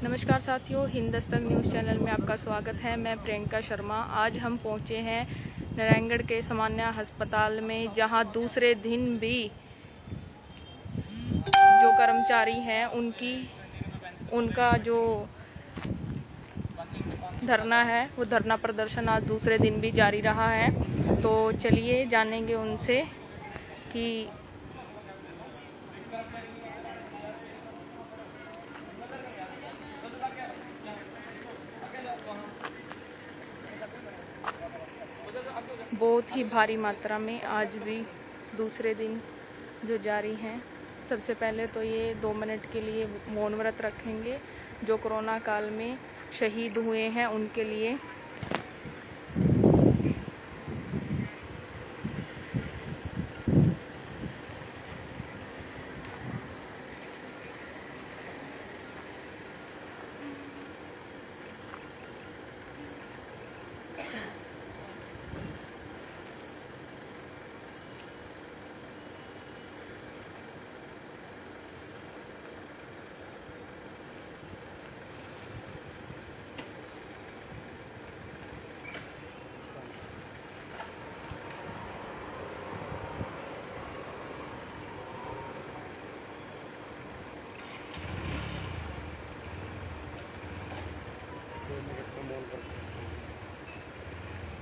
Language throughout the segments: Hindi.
नमस्कार साथियों, हिंद दस्तक न्यूज़ चैनल में आपका स्वागत है। मैं प्रियंका शर्मा। आज हम पहुंचे हैं नारायणगढ़ के सामान्य अस्पताल में, जहां दूसरे दिन भी जो कर्मचारी हैं उनका जो धरना है वो धरना प्रदर्शन आज दूसरे दिन भी जारी रहा है। तो चलिए जानेंगे उनसे कि बहुत ही भारी मात्रा में आज भी दूसरे दिन जो जारी हैं। सबसे पहले तो ये 2 मिनट के लिए मौन व्रत रखेंगे जो कोरोना काल में शहीद हुए हैं उनके लिए।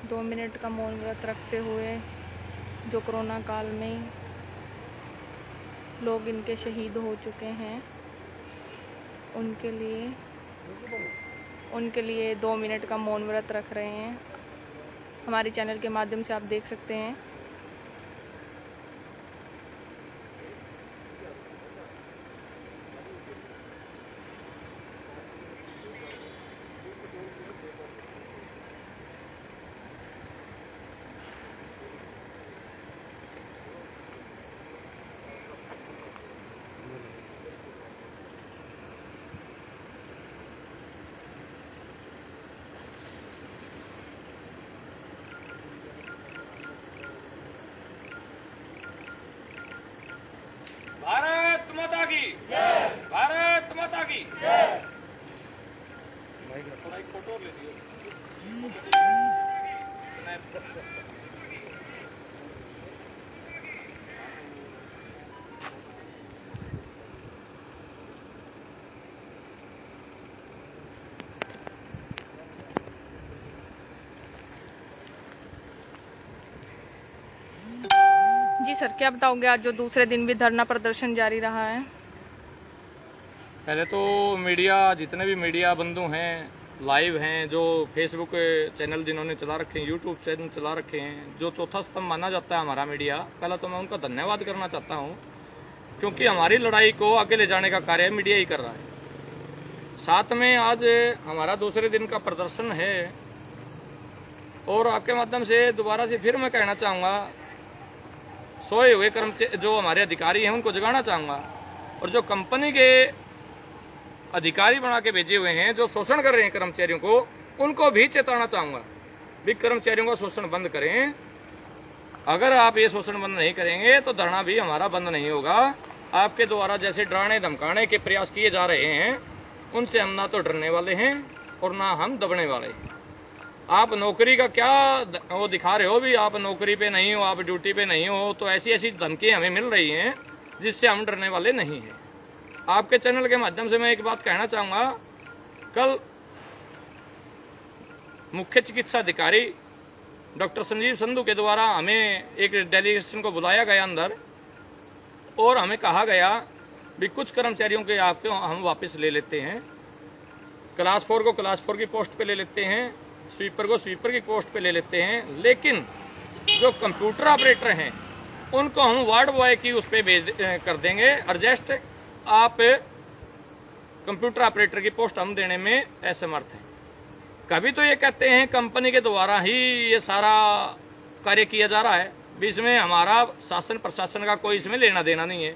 दो मिनट का मौन व्रत रखते हुए जो कोरोना काल में लोग इनके शहीद हो चुके हैं उनके लिए 2 मिनट का मौन व्रत रख रहे हैं। हमारे चैनल के माध्यम से आप देख सकते हैं। भारत माता की जय। भारत माता की जय। फोटो ले लियो। जी सर, क्या बताओगे आज जो दूसरे दिन भी धरना प्रदर्शन जारी रहा है? पहले तो मीडिया, जितने भी मीडिया बंधु हैं, लाइव हैं, जो फेसबुक चैनल जिन्होंने चला रखे हैं, यूट्यूब चैनल चला रखे हैं, जो चौथा स्तंभ माना जाता है हमारा मीडिया, पहला तो मैं उनका धन्यवाद करना चाहता हूं, क्योंकि हमारी लड़ाई को आगे ले जाने का कार्य मीडिया ही कर रहा है। साथ में आज हमारा दूसरे दिन का प्रदर्शन है और आपके माध्यम से दोबारा से फिर मैं कहना चाहूँगा, सोए हुए कर्मचारी जो हमारे अधिकारी हैं उनको जगाना चाहूँगा, और जो कंपनी के अधिकारी बना के भेजे हुए हैं जो शोषण कर रहे हैं कर्मचारियों को, उनको भी चेताना चाहूँगा भी कर्मचारियों का शोषण बंद करें। अगर आप ये शोषण बंद नहीं करेंगे तो धरना भी हमारा बंद नहीं होगा। आपके द्वारा जैसे डराने धमकाने के प्रयास किए जा रहे हैं उनसे हम ना तो डरने वाले हैं और ना हम दबने वाले हैं। आप नौकरी का क्या वो दिखा रहे हो भी आप नौकरी पे नहीं हो, आप ड्यूटी पे नहीं हो, तो ऐसी ऐसी धमकियां हमें मिल रही हैं जिससे हम डरने वाले नहीं हैं। आपके चैनल के माध्यम से मैं एक बात कहना चाहूँगा, कल मुख्य चिकित्सा अधिकारी डॉक्टर संजीव संधू के द्वारा हमें एक डेलीगेशन को बुलाया गया अंदर, और हमें कहा गया भी कुछ कर्मचारियों के आपको हम वापस ले लेते हैं, क्लास 4 को क्लास 4 की पोस्ट पे ले लेते हैं, स्वीपर को स्वीपर की पोस्ट पे ले लेते हैं, लेकिन जो कंप्यूटर ऑपरेटर हैं उनको हम वार्ड बॉय की उस पर भेज कर देंगे एडजस्ट। आप कंप्यूटर ऑपरेटर की पोस्ट हम देने में असमर्थ हैं। कभी तो ये कहते हैं कंपनी के द्वारा ही ये सारा कार्य किया जा रहा है, भी इसमें हमारा शासन प्रशासन का कोई इसमें लेना देना नहीं है।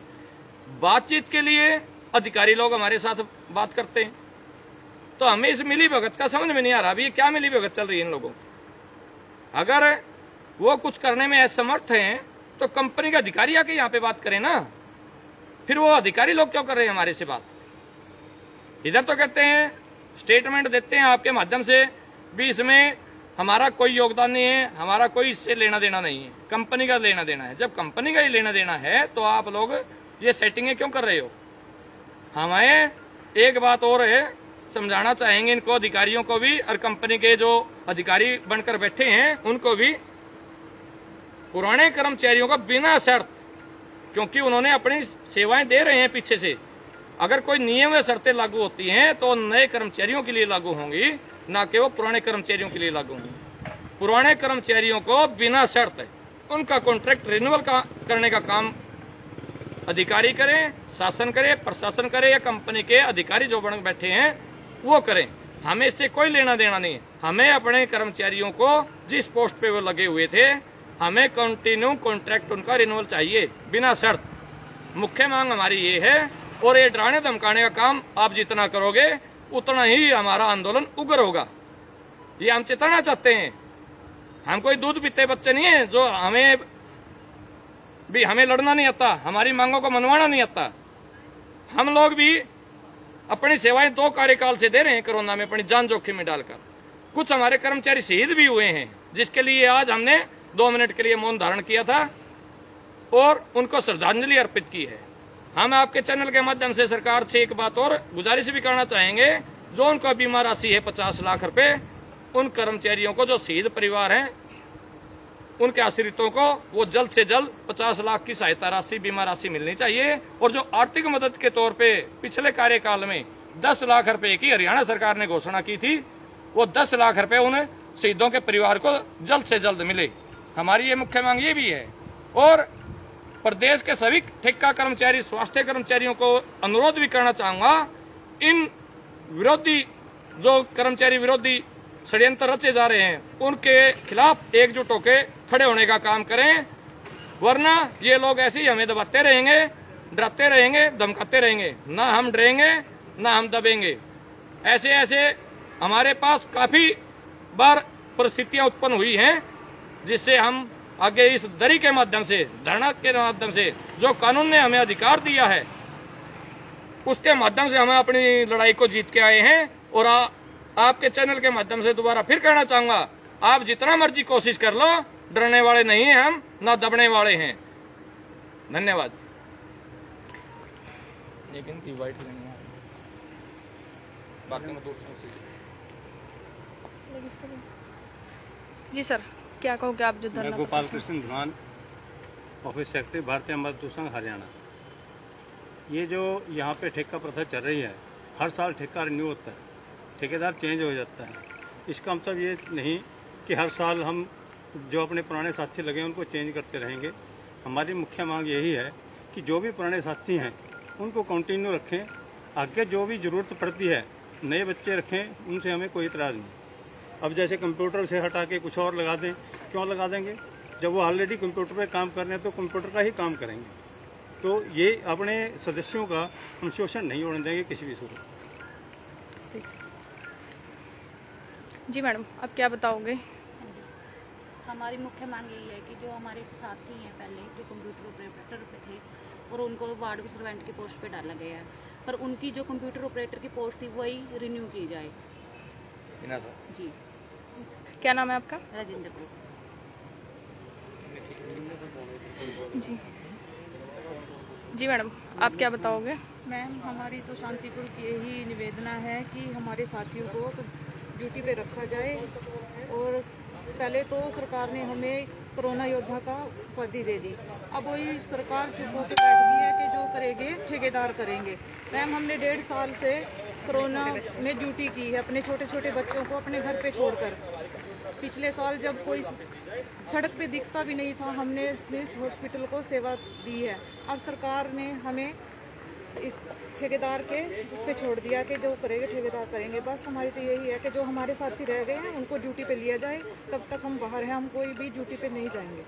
बातचीत के लिए अधिकारी लोग हमारे साथ बात करते हैं, तो हमें इस मिली भगत का समझ में नहीं आ रहा, अभी ये क्या मिली भगत चल रही है इन लोगों। अगर वो कुछ करने में असमर्थ हैं तो कंपनी के अधिकारी आके यहाँ पे बात करें ना, फिर वो अधिकारी लोग क्यों कर रहे हैं हमारे से बात। इधर तो कहते हैं, स्टेटमेंट देते हैं आपके माध्यम से भी इसमें हमारा कोई योगदान नहीं है, हमारा कोई इससे लेना देना नहीं है, कंपनी का लेना देना है। जब कंपनी का ही लेना देना है तो आप लोग ये सेटिंगें क्यों कर रहे हो? हमें एक बात और है, समझाना चाहेंगे इनको अधिकारियों को भी, और कंपनी के जो अधिकारी बनकर बैठे हैं उनको भी, पुराने कर्मचारियों का बिना शर्त, क्योंकि उन्होंने अपनी सेवाएं दे रहे हैं पीछे से, अगर कोई नियम व शर्तें लागू होती हैं तो नए कर्मचारियों के लिए लागू होंगी, ना कि वो पुराने कर्मचारियों के लिए लागू होंगी। पुराने कर्मचारियों को बिना शर्त उनका कॉन्ट्रैक्ट रिन्यूअल करने का काम अधिकारी करें, शासन करे, प्रशासन करे, या कंपनी के अधिकारी जो बन बैठे हैं वो करें। हमें इससे कोई लेना देना नहीं है। हमें अपने कर्मचारियों को जिस पोस्ट पे वो लगे हुए थे, हमें कंटिन्यू कॉन्ट्रैक्ट उनका रिन्यूअल चाहिए बिना शर्त। मुख्य मांग हमारी ये है, और ये डराने धमकाने का काम आप जितना करोगे उतना ही हमारा आंदोलन उग्र होगा। ये हम चेताना चाहते हैं। हम कोई दूध पीते बच्चे नहीं है जो हमें लड़ना नहीं आता, हमारी मांगों को मनवाना नहीं आता। हम लोग भी अपनी सेवाएं 2 कार्यकाल से दे रहे हैं, कोरोना में अपनी जान जोखिम में डालकर। कुछ हमारे कर्मचारी शहीद भी हुए हैं, जिसके लिए आज हमने 2 मिनट के लिए मौन धारण किया था और उनको श्रद्धांजलि अर्पित की है। हम आपके चैनल के माध्यम से सरकार से एक बात और गुजारिश भी करना चाहेंगे, जो उनका बीमा राशि है 50 लाख रुपए, उन कर्मचारियों को जो शहीद परिवार हैं उनके आश्रितों को वो जल्द से जल्द 50 लाख की सहायता राशि, बीमा राशि मिलनी चाहिए। और जो आर्थिक मदद के तौर पे पिछले कार्यकाल में 10 लाख रुपए की हरियाणा सरकार ने घोषणा की थी, वो 10 लाख रुपए उन शहीदों के परिवार को जल्द से जल्द मिले। हमारी ये मुख्य मांग ये भी है। और प्रदेश के सभी ठेका कर्मचारी, स्वास्थ्य कर्मचारियों को अनुरोध भी करना चाहूंगा, इन विरोधी जो कर्मचारी विरोधी षड्यंत्र रचे जा रहे हैं उनके खिलाफ एकजुट होकर खड़े होने का काम करें, वरना ये लोग ऐसे ही हमें दबाते रहेंगे, डराते रहेंगे, धमकाते रहेंगे। ना हम डरेंगे ना हम दबेंगे। ऐसे ऐसे हमारे पास काफी बार परिस्थितियां उत्पन्न हुई हैं, जिससे हम आगे इस दरी के माध्यम से, धरना के माध्यम से, जो कानून ने हमें अधिकार दिया है उसके माध्यम से हम अपनी लड़ाई को जीत के आए हैं। और आपके चैनल के माध्यम से दोबारा फिर कहना चाहूंगा, आप जितना मर्जी कोशिश कर लो, डरने वाले नहीं हैं हम, ना दबने वाले हैं। धन्यवाद। जी सर, क्या कहोगे आप जो धरना? गोपाल कृष्ण धुआन, ऑफिस सेक्रेटरी, भारतीय मजदूर संघ हरियाणा। ये जो यहाँ पे ठेका प्रथा चल रही है, हर साल ठेका रिन्यू होता है, ठेकेदार चेंज हो जाता है। इसका मतलब ये नहीं कि हर साल हम जो अपने पुराने साथी लगे उनको चेंज करते रहेंगे। हमारी मुख्य मांग यही है कि जो भी पुराने साथी हैं उनको कंटिन्यू रखें। आगे जो भी ज़रूरत पड़ती है नए बच्चे रखें, उनसे हमें कोई इतराज़ नहीं। अब जैसे कंप्यूटर से हटा के कुछ और लगा दें, क्यों लगा देंगे? जब वो ऑलरेडी कंप्यूटर पे काम कर रहे हैं तो कंप्यूटर का ही काम करेंगे। तो ये अपने सदस्यों का हम शोषण नहीं होने देंगे किसी भी सूरत। जी मैडम, अब क्या बताओगे? हमारी मुख्य मांग यही है कि जो हमारे साथी हैं पहले जो कंप्यूटर ऑपरेटर पे थे और उनको वार्ड सर्वेंट की पोस्ट पे डाला गया है, पर उनकी जो कंप्यूटर ऑपरेटर की पोस्ट थी वही रिन्यू की जाए। जी, क्या नाम है आपका? राजेंद्र को। जी जी मैडम, आप क्या बताओगे? मैम, हमारी तो शांतिपूर्ण की यही निवेदना है कि हमारे साथियों को ड्यूटी पे रखा जाए। और पहले तो सरकार ने हमें कोरोना योद्धा का उपाधि दे दी, अब वही सरकार चुप होकर बैठ गई है कि जो करेंगे ठेकेदार करेंगे। मैम, हमने 1.5 साल से कोरोना में ड्यूटी की है, अपने छोटे छोटे बच्चों को अपने घर पे छोड़कर। पिछले साल जब कोई सड़क पे दिखता भी नहीं था, हमने इस हॉस्पिटल को सेवा दी है। अब सरकार ने हमें इस ठेकेदार के उस पर छोड़ दिया कि जो करेंगे ठेकेदार करेंगे। बस हमारी तो यही है कि जो हमारे साथी रह गए हैं उनको ड्यूटी पे लिया जाए, तब तक हम बाहर हैं, हम कोई भी ड्यूटी पे नहीं जाएंगे।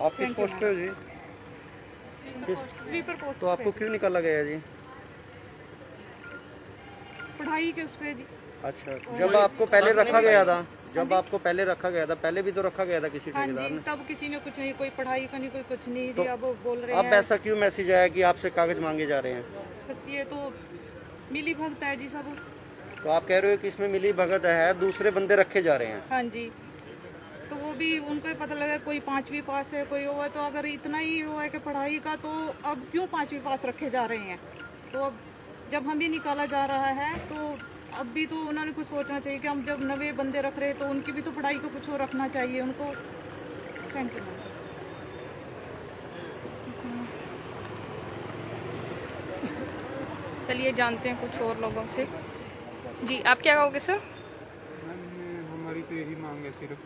आप किस पोस्ट पे हो जी? Sweeper post. तो आपको क्यों निकाला गया जी? पढ़ाई के उस पे जी। अच्छा, जब आपको पहले रखा गया था, जब आपको पहले रखा गया था, पहले भी तो रखा गया था किसी ठेकेदार ने? तब किसी ने कुछ नहीं, कोई पढ़ाई का नहीं, कोई कुछ नहीं जी। अब बोल रहे अब हैं ऐसा क्यों मैसेज आया कि आपसे कागज मांगे जा रहे हैं? बस ये तो मिली भगत है जी सब। तो आप कह रहे हो कि इसमें मिली भगत है, दूसरे बंदे रखे जा रहे हैं? हाँ जी, तो वो भी उनको ही पता लगा, कोई 5वीं पास है, कोई वो है, तो अगर इतना ही वो है कि पढ़ाई का, तो अब क्यों 5वीं पास रखे जा रहे हैं? तो अब जब हम भी निकाला जा रहा है तो अब भी तो उन्होंने कुछ सोचना चाहिए कि हम जब नए बंदे रख रहे हैं तो उनकी भी तो पढ़ाई को कुछ रखना चाहिए उनको। Thank you. चलिए जानते हैं कुछ और लोगों से। जी, आप क्या कहोगे सर? हमारी तो यही मांग है सिर्फ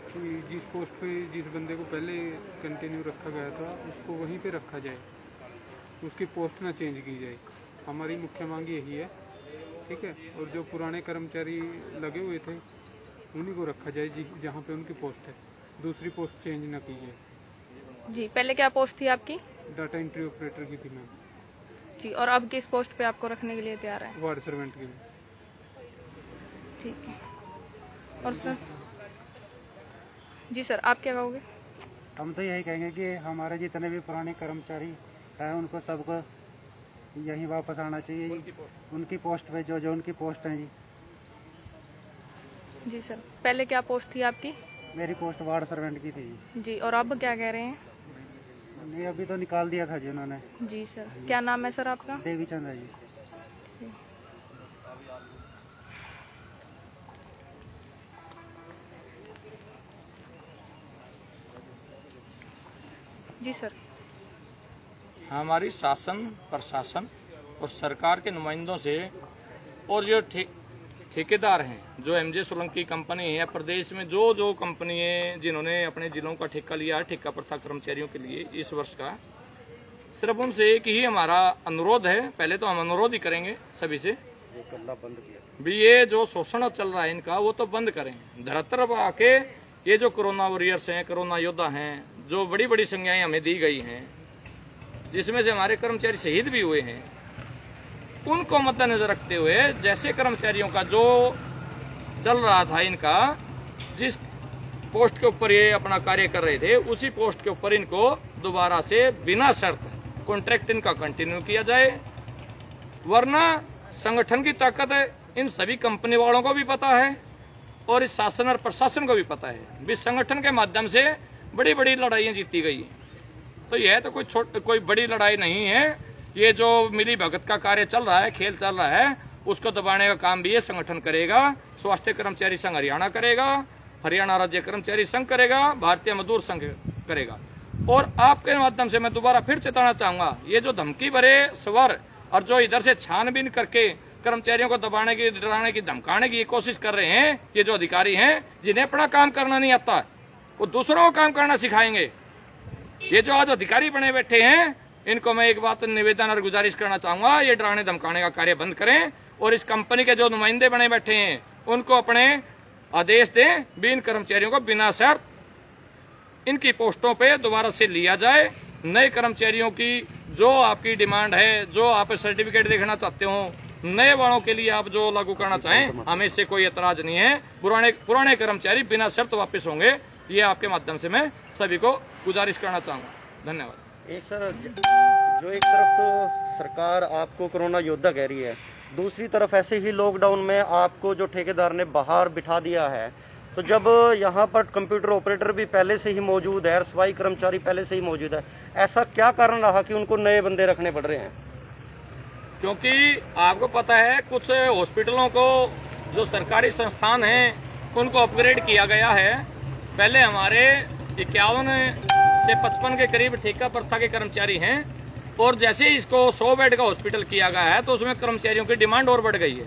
कि जिस पोस्ट पे जिस बंदे को पहले कंटिन्यू रखा गया था उसको वहीं पे रखा जाए, उसकी पोस्ट ना चेंज की जाए। हमारी मुख्य मांग यही है, ठीक है। और जो पुराने कर्मचारी लगे हुए थे उन्हीं को रखा जाए जहाँ पे उनकी पोस्ट है, दूसरी पोस्ट चेंज ना की जाए। जी, पहले क्या पोस्ट थी आपकी? डाटा एंट्री ऑपरेटर की थी मैम। जी, और अब किस पोस्ट पे आपको रखने के लिए तैयार है? वार्ड सर्वेंट की। ठीक है। और सर? जी सर, आप क्या कहोगे? हम तो यही कहेंगे कि हमारे जितने भी पुराने कर्मचारी हैं उनको सबको यहीं वापस आना चाहिए, उनकी पोस्ट पे जो उनकी पोस्ट है जी। जी सर, पहले क्या पोस्ट थी आपकी? मेरी पोस्ट वार्ड सर्वेंट की थी जी, और अब क्या कह रहे हैं? नहीं, अभी तो निकाल दिया था जी उन्होंने। जी सर, क्या नाम है सर आपका? देवी चंद है जी। जी सर। हमारी शासन प्रशासन और सरकार के नुमाइंदों से और जो ठेकेदार हैं, जो एमजे सोलंकी कंपनी है, प्रदेश में जो कंपनी है जिन्होंने अपने जिलों का ठेका लिया है, ठेका प्रथा कर्मचारियों के लिए इस वर्ष का, सिर्फ उनसे एक ही हमारा अनुरोध है। पहले तो हम अनुरोध ही करेंगे सभी से भी ये जो शोषण चल रहा है इनका वो तो बंद करें। धरहतर पर आके ये जो कोरोना वॉरियर्स हैं, कोरोना योद्धा हैं, जो बड़ी बड़ी संज्ञाएं हमें दी गई हैं, जिसमें से हमारे कर्मचारी शहीद भी हुए हैं, उनको मद्देनजर रखते हुए जैसे कर्मचारियों का जो चल रहा था इनका, जिस पोस्ट के ऊपर ये अपना कार्य कर रहे थे उसी पोस्ट के ऊपर इनको दोबारा से बिना शर्त कॉन्ट्रैक्ट इनका कंटिन्यू किया जाए। वरना संगठन की ताकत इन सभी कंपनी वालों को भी पता है और इस शासन और प्रशासन को भी पता है। इस संगठन के माध्यम से बड़ी बड़ी लड़ाइयां जीती गई हैं, तो यह तो कोई बड़ी लड़ाई नहीं है। ये जो मिली भगत का कार्य चल रहा है, खेल चल रहा है, उसको दबाने का काम भी ये संगठन करेगा। स्वास्थ्य कर्मचारी संघ हरियाणा करेगा, हरियाणा राज्य कर्मचारी संघ करेगा, भारतीय मजदूर संघ करेगा। और आपके माध्यम से मैं दोबारा फिर चेताना चाहूंगा, ये जो धमकी भरे स्वर और जो इधर से छानबीन करके कर्मचारियों को दबाने की, डराने की, धमकाने की कोशिश कर रहे हैं, ये जो अधिकारी हैं जिन्हें अपना काम करना नहीं आता, वो दूसरों को काम करना सिखाएंगे। ये जो आज अधिकारी बने बैठे हैं, इनको मैं एक बात निवेदन और गुजारिश करना चाहूंगा, ये डराने धमकाने का कार्य बंद करें और इस कंपनी के जो नुमाइंदे बने बैठे हैं उनको अपने आदेश दें भी इन कर्मचारियों को बिना शर्त इनकी पोस्टों पे दोबारा से लिया जाए। नए कर्मचारियों की जो आपकी डिमांड है, जो आप सर्टिफिकेट देखना चाहते हो, नए वालों के लिए आप जो लागू करना चाहें, हमें इससे कोई एतराज नहीं है। पुराने कर्मचारी बिना शर्त वापस होंगे, ये आपके माध्यम से मैं सभी को गुजारिश करना चाहूंगा। धन्यवाद। एक सर, जो एक तरफ तो सरकार आपको कोरोना योद्धा कह रही है, दूसरी तरफ ऐसे ही लॉकडाउन में आपको जो ठेकेदार ने बाहर बिठा दिया है, तो जब यहाँ पर कंप्यूटर ऑपरेटर भी पहले से ही मौजूद है और सफाई कर्मचारी पहले से ही मौजूद है, ऐसा क्या कारण रहा कि उनको नए बंदे रखने पड़ रहे हैं? क्योंकि आपको पता है कुछ हॉस्पिटलों को, जो सरकारी संस्थान हैं, उनको अपग्रेड किया गया है। पहले हमारे 51 से 55 के करीब ठेका प्रथा के कर्मचारी हैं और जैसे ही इसको 100 बेड का हॉस्पिटल किया गया है तो उसमें कर्मचारियों की डिमांड और बढ़ गई है,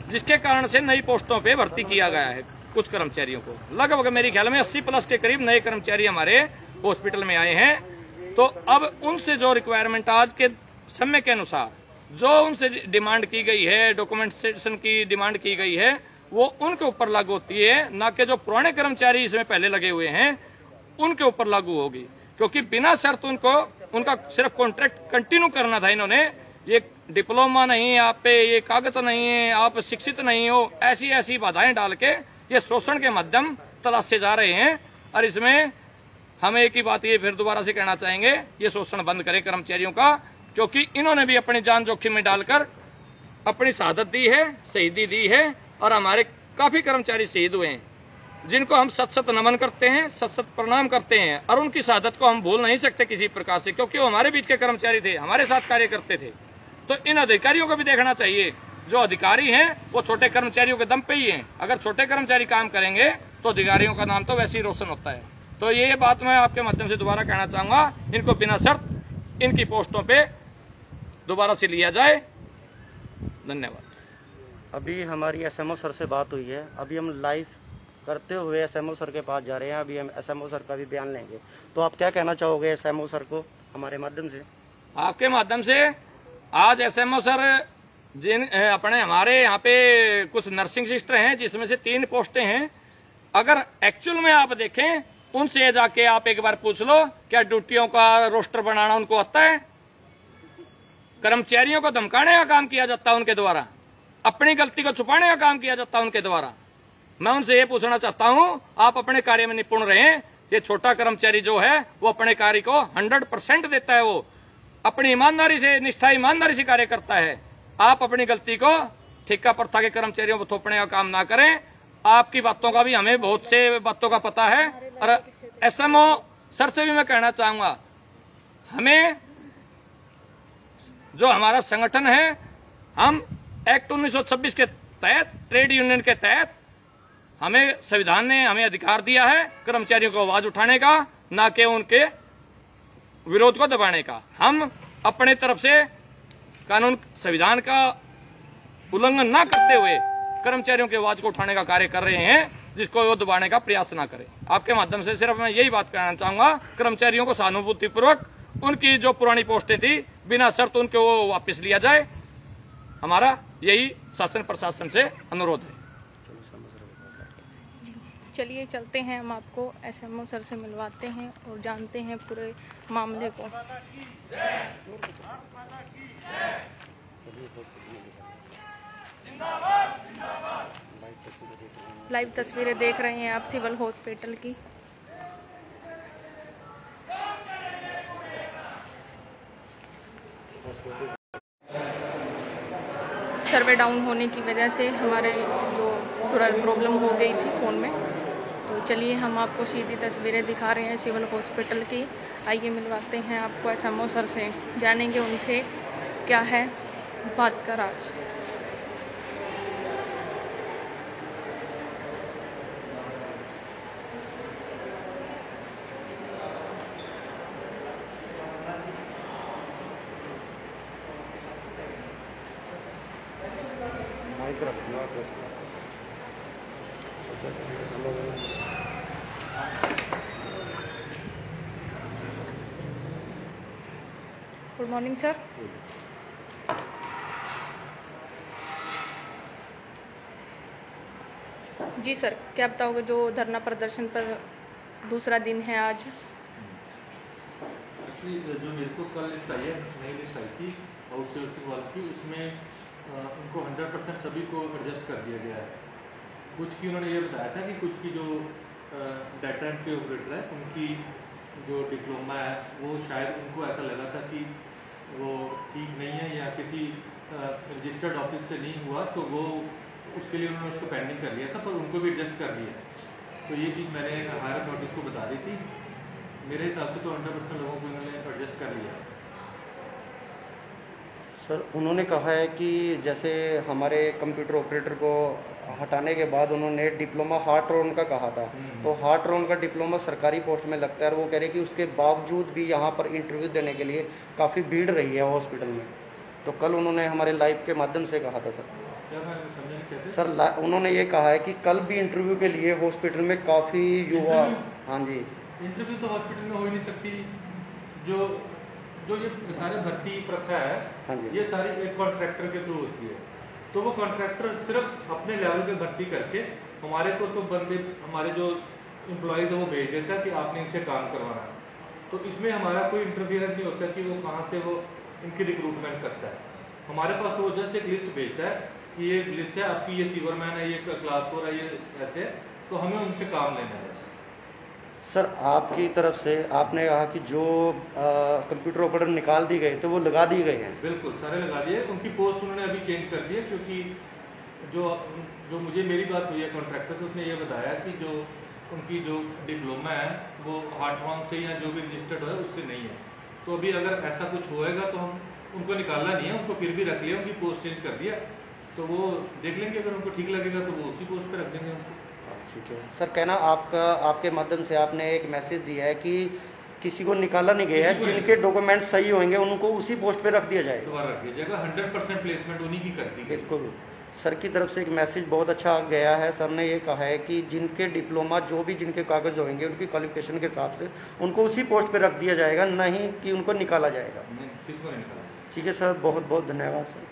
जिसके कारण से नई पोस्टों पे भर्ती किया गया है कुछ कर्मचारियों को। लगभग मेरे ख्याल में 80 प्लस के करीब नए कर्मचारी हमारे हॉस्पिटल में आए हैं। तो अब उनसे जो रिक्वायरमेंट आज के समय के अनुसार जो उनसे डिमांड की गई है, डॉक्यूमेंटेशन की डिमांड की गई है, वो उनके ऊपर लागू होती है, ना कि जो पुराने कर्मचारी इसमें पहले लगे हुए हैं उनके ऊपर लागू होगी। क्योंकि बिना शर्त उनका सिर्फ कॉन्ट्रैक्ट कंटिन्यू करना था। इन्होंने ये डिप्लोमा नहीं, आप पे ये कागज नहीं है, आप शिक्षित नहीं हो, ऐसी बाधाएं डाल के ये शोषण के माध्यम तलाशे जा रहे हैं। और इसमें हम एक ही बात ये फिर दोबारा से कहना चाहेंगे, ये शोषण बंद करें कर्मचारियों का, क्योंकि इन्होंने भी अपनी जान जोखिम में डालकर अपनी शहादत दी है, शहीदी दी है और हमारे काफी कर्मचारी शहीद हुए हैं, जिनको हम सत सत नमन करते हैं, सत सत प्रणाम करते हैं और उनकी शहादत को हम भूल नहीं सकते किसी प्रकार से, क्योंकि वो हमारे बीच के कर्मचारी थे, हमारे साथ कार्य करते थे। तो इन अधिकारियों को भी देखना चाहिए, जो अधिकारी हैं वो छोटे कर्मचारियों के दम पे ही हैं। अगर छोटे कर्मचारी काम करेंगे तो अधिकारियों का नाम तो वैसे ही रोशन होता है। तो ये बात मैं आपके माध्यम से दोबारा कहना चाहूंगा, इनको बिना शर्त इनकी पोस्टों पे दोबारा से लिया जाए। धन्यवाद। अभी हमारी एसएमओ सर से बात हुई है, अभी हम लाइव करते हुए एसएमओ सर के पास जा रहे हैं। अभी हम एसएमओ सर का भी बयान लेंगे, तो आप क्या कहना चाहोगे एसएमओ सर को हमारे माध्यम से? आपके माध्यम से आज एसएमओ सर जिन अपने हमारे यहाँ पे कुछ नर्सिंग सिस्टर हैं, जिसमें से 3 पोस्टें हैं, अगर एक्चुअल में आप देखें उनसे जाके आप एक बार पूछ लो, क्या ड्यूटियों का रोस्टर बनाना उनको आता है? कर्मचारियों को धमकाने का काम किया जाता है उनके द्वारा, अपनी गलती को छुपाने का काम किया जाता है उनके द्वारा। मैं उनसे ये पूछना चाहता हूँ, आप अपने कार्य में निपुण रहें। ये छोटा कर्मचारी जो है वो अपने कार्य को 100% देता है, वो अपनी ईमानदारी से, निष्ठा ईमानदारी से कार्य करता है। आप अपनी गलती को ठेका प्रथा के कर्मचारियों को थोपने का काम ना करें। आपकी बातों का भी हमें बहुत से बातों का पता है। और एसएमओ सर से भी मैं कहना चाहूंगा, हमें जो हमारा संगठन है, हम एक्ट 1926 के तहत, ट्रेड यूनियन के तहत, हमें संविधान ने हमें अधिकार दिया है कर्मचारियों को आवाज उठाने का, ना कि उनके विरोध को दबाने का। हम अपने तरफ से कानून, संविधान का उल्लंघन ना करते हुए कर्मचारियों की आवाज को उठाने का कार्य कर रहे हैं, जिसको वो दबाने का प्रयास ना करें। आपके माध्यम से सिर्फ मैं यही बात कहना चाहूंगा, कर्मचारियों को सहानुभूतिपूर्वक उनकी जो पुरानी पोस्टें थी बिना शर्त उनको वो वापस लिया जाए। हमारा यही शासन प्रशासन से अनुरोध है। चलिए चलते हैं, हम आपको एसएमओ सर से मिलवाते हैं और जानते हैं पूरे मामले को। लाइव तस्वीरें देख रहे हैं आप सिविल हॉस्पिटल की। सर्वे डाउन होने की वजह से हमारे जो थोड़ा प्रॉब्लम हो गई थी फ़ोन में, तो चलिए हम आपको सीधी तस्वीरें दिखा रहे हैं सिविल हॉस्पिटल की। आइए मिलवाते हैं आपको एसएमओ सर से, जानेंगे उनसे क्या है बात का राज। Good morning sir. जी सर, क्या बताओगे जो धरना प्रदर्शन पर दूसरा दिन है आज? एक्चुअली जो मेरे को कल लिस्ट आई है, नई लिस्ट आई थी आउटसोर्सिंग वालों की, उसमें उनको 100% सभी को एडजस्ट कर दिया गया है। कुछ की उन्होंने ये बताया था कि कुछ की जो डाटा एंट्री ऑपरेटर है उनकी जो डिप्लोमा है वो शायद उनको ऐसा लगा था कि वो ठीक नहीं है या किसी रजिस्टर्ड ऑफिस से नहीं हुआ, तो वो उसके लिए उन्होंने उसको पेंडिंग कर लिया था, पर उनको भी एडजस्ट कर दिया। तो ये चीज़ मैंने हायर अथॉरिटीज़ को बता दी थी। मेरे हिसाब से तो 100% लोगों को इन्होंने एडजस्ट कर लिया। सर उन्होंने कहा है कि जैसे हमारे कंप्यूटर ऑपरेटर को हटाने के बाद उन्होंने डिप्लोमा हार्ट रोन का कहा था, तो हार्ट रोन का डिप्लोमा सरकारी पोस्ट में लगता है और वो कह रहे हैं कि उसके बावजूद भी यहाँ पर इंटरव्यू देने के लिए काफ़ी भीड़ रही है हॉस्पिटल में। तो कल उन्होंने हमारे लाइव के माध्यम से कहा था सर। सर उन्होंने ये कहा है कि कल भी इंटरव्यू के लिए हॉस्पिटल में काफ़ी युवा। हाँ जी, इंटरव्यू तो हॉस्पिटल में हो ही नहीं सकती। जो ये सारे भर्ती प्रथा है, हाँ जी, ये सारी एक कॉन्ट्रैक्टर के थ्रू होती है। तो वो कॉन्ट्रैक्टर सिर्फ अपने लेवल पे भर्ती करके हमारे को तो बंदे, हमारे जो एम्प्लॉयज़ है वो भेज देता है कि आपने इनसे काम करवाना है। तो इसमें हमारा कोई इंटरफियरेंस नहीं होता कि वो कहाँ से वो इनकी रिक्रूटमेंट करता है। हमारे पास तो वो जस्ट एक लिस्ट भेजता है कि ये लिस्ट है आपकी, ये सीवरमैन है, ये क्लास 4 है, ये ऐसे है, तो हमें उनसे काम लेना है। सर आपकी तरफ से आपने कहा कि जो कंप्यूटर ऑपरेटर निकाल दिए गए तो वो लगा दिए गए हैं। बिल्कुल सारे लगा दिए, उनकी पोस्ट उन्होंने अभी चेंज कर दी है, क्योंकि जो जो मुझे मेरी बात हुई है कॉन्ट्रैक्टर से, उसने ये बताया कि जो उनकी जो डिप्लोमा है वो हार्टवॉन से या जो भी रजिस्टर्ड है उससे नहीं है। तो अभी अगर ऐसा कुछ होएगा तो हम उनको निकालना नहीं है, उनको फिर भी रख लिया, उनकी पोस्ट चेंज कर दिया, तो वो देख लेंगे, अगर उनको ठीक लगेगा तो वो उसी पोस्ट पे रख देंगे उनको। ठीक है सर, कहना आपका आपके माध्यम से आपने एक मैसेज दिया है कि किसी को निकाला नहीं गया है, जिनके डॉक्यूमेंट सही होंगे उनको उसी पोस्ट पे रख दिया जाएगा। दोबारा रख दिया जाएगा, 100% प्लेसमेंट उन्हीं की कर दी गई। बिल्कुल सर की तरफ से एक मैसेज बहुत अच्छा गया है। सर ने ये कहा है कि जिनके डिप्लोमा जो भी जिनके कागज होंगे उनकी क्वालिफिकेशन के हिसाब से उनको उसी पोस्ट पे रख दिया जाएगा, नहीं कि उनको निकाला जाएगा। किसको नहीं निकाला। ठीक है सर, बहुत बहुत धन्यवाद सर।